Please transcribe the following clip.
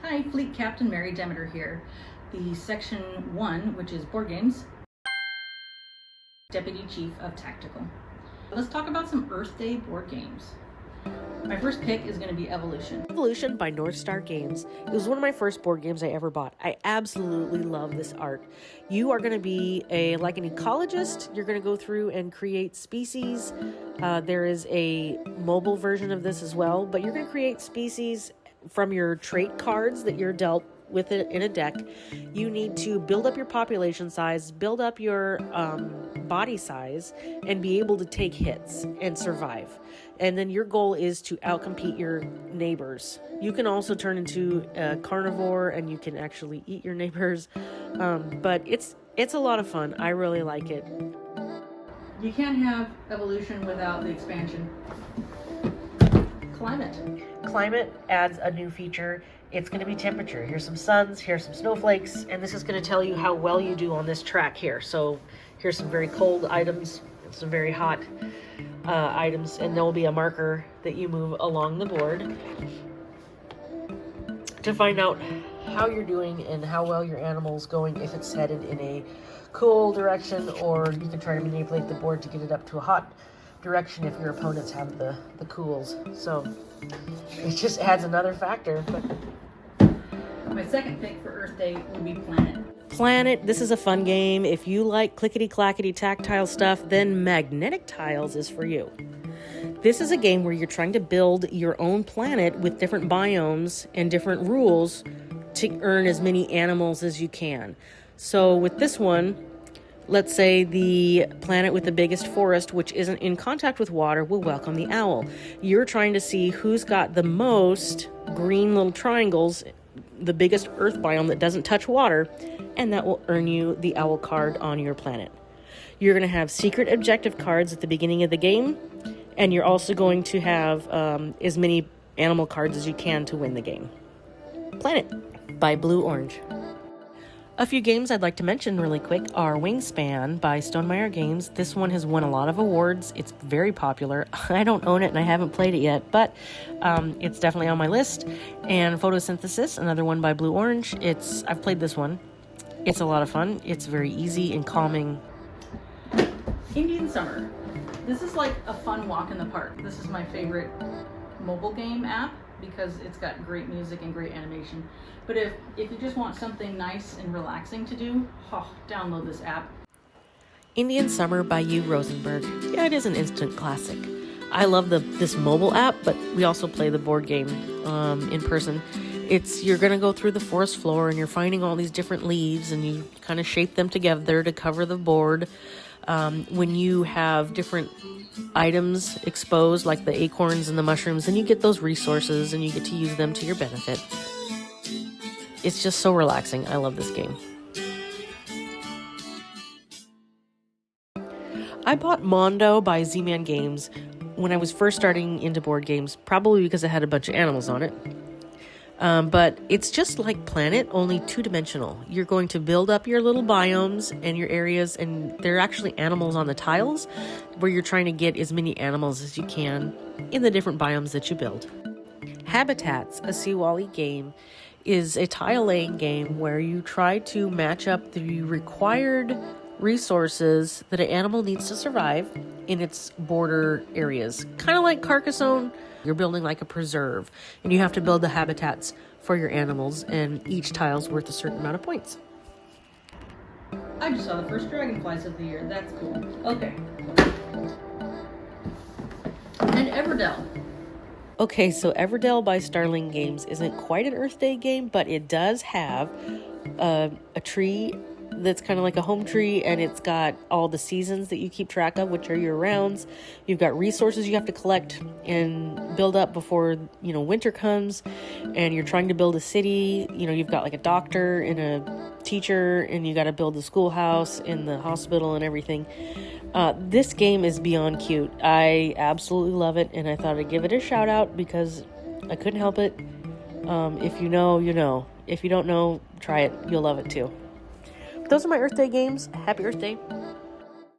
Hi, Fleet Captain Mary Demeter here. The Section 1, which is board games, Deputy Chief of Tactical. Let's talk about some Earth Day board games. My first pick is going to be Evolution. Evolution by North Star Games. It was one of my first board games I ever bought. I absolutely love this art. You are going to be like an ecologist. You're going to go through and create species. There is a mobile version of this as well, but you're going to create species from your trait cards that you're dealt with it in a deck. You need to build up your population size, build up your body size, and be able to take hits and survive. And then your goal is to outcompete your neighbors. You can also turn into a carnivore and you can actually eat your neighbors. But it's a lot of fun. I really like it. You can't have Evolution without the expansion. Climate adds a new feature. It's going to be temperature. Here's some suns, here's some snowflakes, and this is going to tell you how well you do on this track here. So here's some very cold items, some very hot items, and there will be a marker that you move along the board to find out how you're doing and how well your animal's going, if it's headed in a cool direction, or you can try to manipulate the board to get it up to a hot direction if your opponents have the cools. So it just adds another factor. But my second pick for Earth Day would be Planet. This is a fun game. If you like clickety-clackety tactile stuff, then Magnetic Tiles is for you. This is a game where you're trying to build your own planet with different biomes and different rules to earn as many animals as you can. So with this one, let's say the planet with the biggest forest, which isn't in contact with water, will welcome the owl. You're trying to see who's got the most green little triangles, the biggest earth biome that doesn't touch water, and that will earn you the owl card on your planet. You're going to have secret objective cards at the beginning of the game, and you're also going to have as many animal cards as you can to win the game. Planet by Blue Orange. A few games I'd like to mention really quick are Wingspan by Stonemaier Games. This one has won a lot of awards. It's very popular. I don't own it and I haven't played it yet, but it's definitely on my list. And Photosynthesis, another one by Blue Orange. I've played this one. It's a lot of fun. It's very easy and calming. Indian Summer. This is like a fun walk in the park. This is my favorite mobile game app because it's got great music and great animation. But if you just want something nice and relaxing to do, download this app. Indian Summer by U. Rosenberg. Yeah, it is an instant classic. I love this mobile app, but we also play the board game in person. You're going to go through the forest floor and you're finding all these different leaves and you kind of shape them together to cover the board. When you have different items exposed, like the acorns and the mushrooms, then you get those resources and you get to use them to your benefit. It's just so relaxing. I love this game. I bought Mondo by Z-Man Games when I was first starting into board games, probably because it had a bunch of animals on it. But it's just like Planet, only two-dimensional. You're going to build up your little biomes and your areas, and there are actually animals on the tiles where you're trying to get as many animals as you can in the different biomes that you build. Habitats, a Seawally game, is a tile-laying game where you try to match up the required resources that an animal needs to survive in its border areas. Kind of like Carcassonne. You're building like a preserve, and you have to build the habitats for your animals, and each tile's worth a certain amount of points. I just saw the first dragonflies of the year. That's cool. Okay. And Everdell. Okay, so Everdell by Starling Games isn't quite an Earth Day game, but it does have a tree that's kind of like a home tree, and it's got all the seasons that you keep track of, which are your rounds. You've got resources you have to collect and build up before, winter comes, and you're trying to build a city. You've got like a doctor and a teacher, and you got to build the schoolhouse and the hospital and everything. This game is beyond cute. I absolutely love it, and I thought I'd give it a shout out because I couldn't help it. If you know, you know. If you don't know, try it. You'll love it too. Those are my Earth Day games. Happy Earth Day.